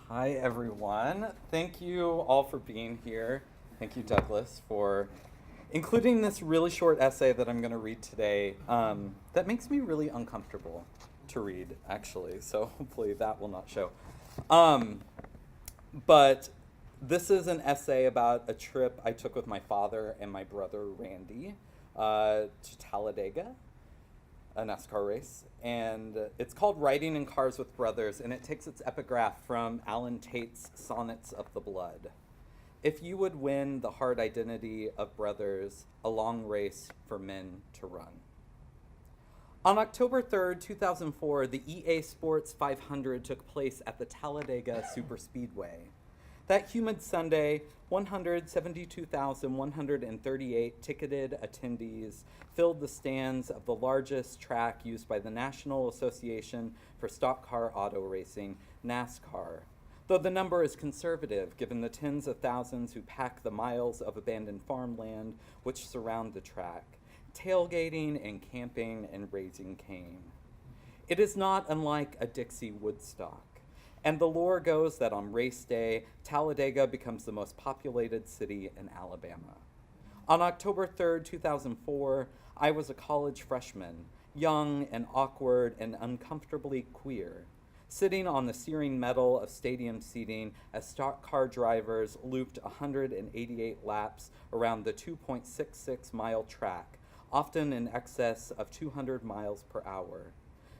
Hi, everyone. Thank you all for being here. Thank you, Douglas, for including this really short essay that I'm going to read today. That makes me really uncomfortable to read, actually, so hopefully that will not show. Um, but this is an essay about a trip I took with my father and my brother Randy to Talladega, a NASCAR race, and it's called Riding in Cars with Brothers, and it takes its epigraph from Alan Tate's Sonnets of the Blood. If you would win the hard identity of brothers, a long race for men to run. On October 3rd, 2004, the EA Sports 500 took place at the Talladega Superspeedway. That humid Sunday, 172,138 ticketed attendees filled the stands of the largest track used by the National Association for Stock Car Auto Racing, NASCAR, though the number is conservative given the tens of thousands who pack the miles of abandoned farmland which surround the track, tailgating and camping and raising Cain. It is not unlike a Dixie Woodstock. And the lore goes that on race day, Talladega becomes the most populated city in Alabama. On October 3rd, 2004, I was a college freshman, young and awkward and uncomfortably queer, sitting on the searing metal of stadium seating as stock car drivers looped 188 laps around the 2.66-mile track, often in excess of 200 miles per hour.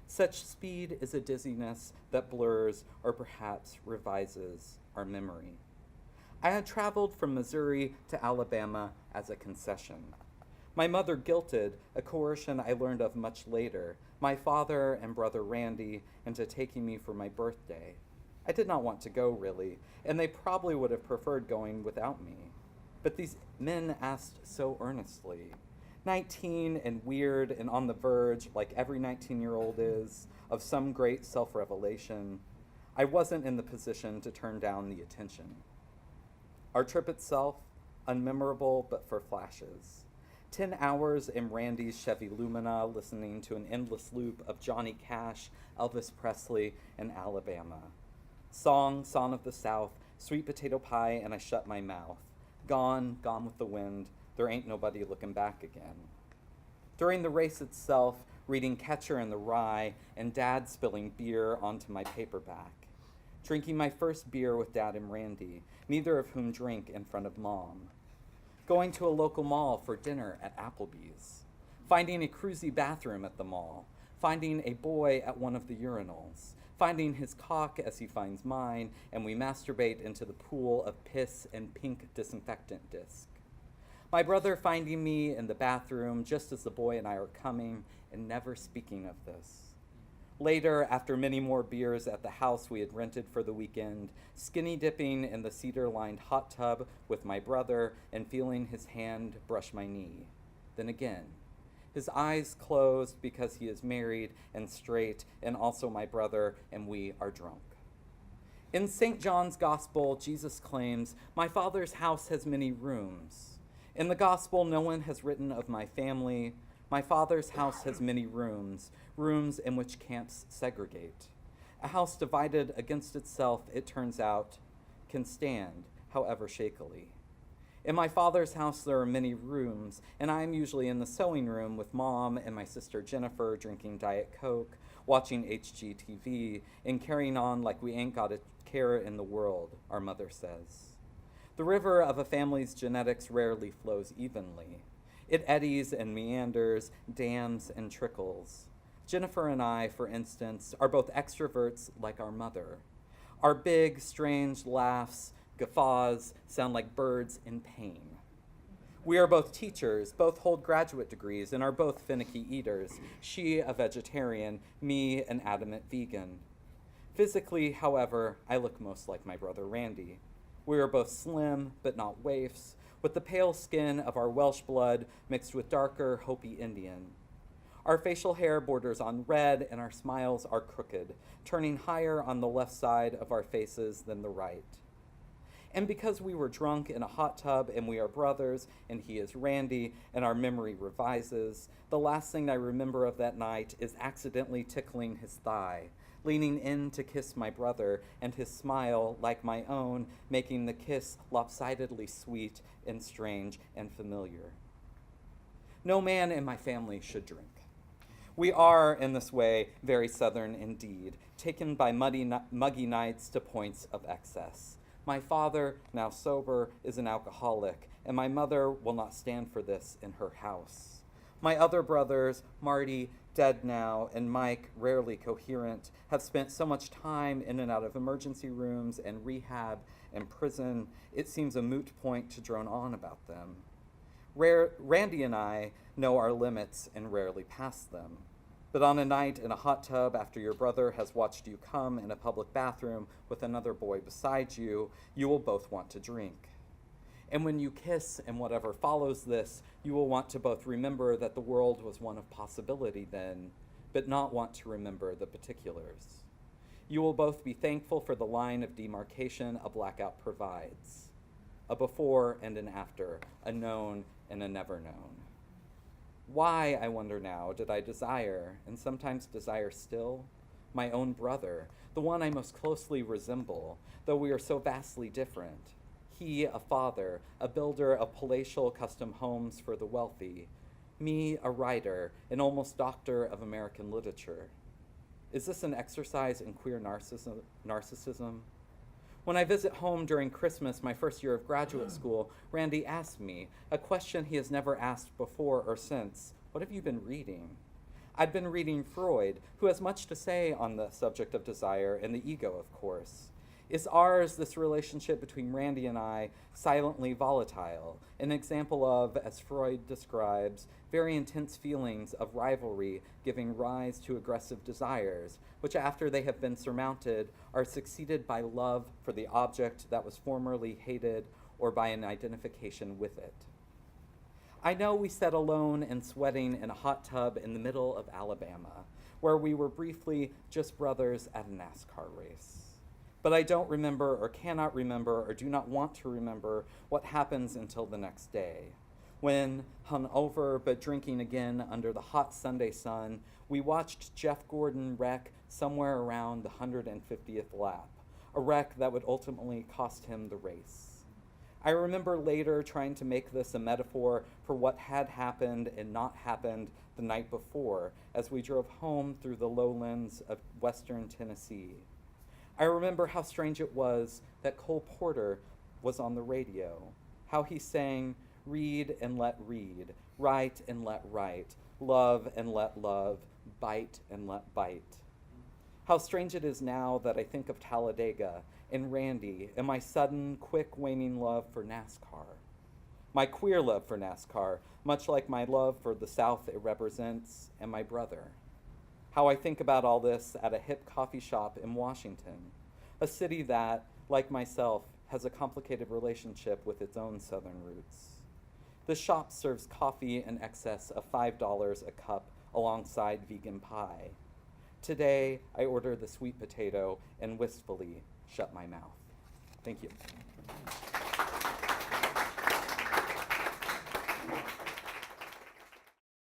Such speed is a dizziness that blurs or perhaps revises our memory. I had traveled from Missouri to Alabama as a concession. My mother guilted, a coercion I learned of much later, my father and brother Randy into taking me for my birthday. I did not want to go, really, and they probably would have preferred going without me. But these men asked so earnestly. 19 and weird and on the verge, like every 19-year-old is, of some great self-revelation, I wasn't in the position to turn down the attention. Our trip itself, unmemorable but for flashes. 10 hours in Randy's Chevy Lumina listening to an endless loop of Johnny Cash, Elvis Presley, and Alabama. Song of the South, sweet potato pie, and I shut my mouth. Gone with the wind, there ain't nobody looking back again. During the race itself, reading Catcher in the Rye and Dad spilling beer onto my paperback. Drinking my first beer with Dad and Randy, neither of whom drink in front of Mom. Going to a local mall for dinner at Applebee's. Finding a cruisy bathroom at the mall. Finding a boy at one of the urinals. Finding his cock as he finds mine, and we masturbate into the pool of piss and pink disinfectant disc. My brother finding me in the bathroom just as the boy and I are coming and never speaking of this. Later, after many more beers at the house we had rented for the weekend, skinny dipping in the cedar-lined hot tub with my brother and feeling his hand brush my knee. Then again, his eyes closed because he is married and straight and also my brother and we are drunk. In St. John's Gospel, Jesus claims, "My Father's house has many rooms." In the gospel, no one has written of my family. My Father's house has many rooms, rooms in which camps segregate. A house divided against itself, it turns out, can stand, however shakily. In my Father's house, there are many rooms, and I am usually in the sewing room with Mom and my sister Jennifer drinking Diet Coke, watching HGTV, and carrying on like we ain't got a care in the world, our mother says. The river of a family's genetics rarely flows evenly. It eddies and meanders, dams and trickles. Jennifer and I, for instance, are both extroverts like our mother. Our big, strange laughs, guffaws, sound like birds in pain. We are both teachers, both hold graduate degrees, and are both finicky eaters. She a vegetarian, me an adamant vegan. Physically, however, I look most like my brother Randy. We are both slim, but not waifs, with the pale skin of our Welsh blood mixed with darker Hopi Indian. Our facial hair borders on red, and our smiles are crooked, turning higher on the left side of our faces than the right. And because we were drunk in a hot tub and we are brothers and he is Randy and our memory revises, the last thing I remember of that night is accidentally tickling his thigh, leaning in to kiss my brother, and his smile, like my own, making the kiss lopsidedly sweet and strange and familiar. No man in my family should drink. We are, in this way, very Southern indeed, taken by muggy nights to points of excess. My father, now sober, is an alcoholic, and my mother will not stand for this in her house. My other brothers, Marty, dead now, and Mike, rarely coherent, have spent so much time in and out of emergency rooms and rehab and prison, it seems a moot point to drone on about them. Randy and I know our limits and rarely pass them. But on a night in a hot tub after your brother has watched you come in a public bathroom with another boy beside you, you will both want to drink. And when you kiss and whatever follows this, you will want to both remember that the world was one of possibility then, but not want to remember the particulars. You will both be thankful for the line of demarcation a blackout provides, a before and an after, a known and a never known. Why, I wonder now, did I desire, and sometimes desire still, my own brother, the one I most closely resemble, though we are so vastly different? He, a father, a builder of palatial custom homes for the wealthy. Me, a writer, an almost doctor of American literature. Is this an exercise in queer narcissism? When I visit home during Christmas, my first year of graduate school, Randy asked me a question he has never asked before or since. What have you been reading? I'd been reading Freud, who has much to say on the subject of desire and the ego, of course. Is ours, this relationship between Randy and I, silently volatile, an example of, as Freud describes, very intense feelings of rivalry giving rise to aggressive desires, which after they have been surmounted are succeeded by love for the object that was formerly hated or by an identification with it. I know we sat alone and sweating in a hot tub in the middle of Alabama, where we were briefly just brothers at a NASCAR race. But I don't remember or cannot remember or do not want to remember what happens until the next day, when, hungover but drinking again under the hot Sunday sun, we watched Jeff Gordon wreck somewhere around the 150th lap, a wreck that would ultimately cost him the race. I remember later trying to make this a metaphor for what had happened and not happened the night before as we drove home through the lowlands of western Tennessee. I remember how strange it was that Cole Porter was on the radio, how he sang, "Read and let read, write and let write, love and let love, bite and let bite." How strange it is now that I think of Talladega and Randy and my sudden, quick, waning love for NASCAR. My queer love for NASCAR, much like my love for the South it represents and my brother. How I think about all this at a hip coffee shop in Washington, a city that, like myself, has a complicated relationship with its own Southern roots. This shop serves coffee in excess of $5 a cup alongside vegan pie. Today, I order the sweet potato and wistfully shut my mouth. Thank you.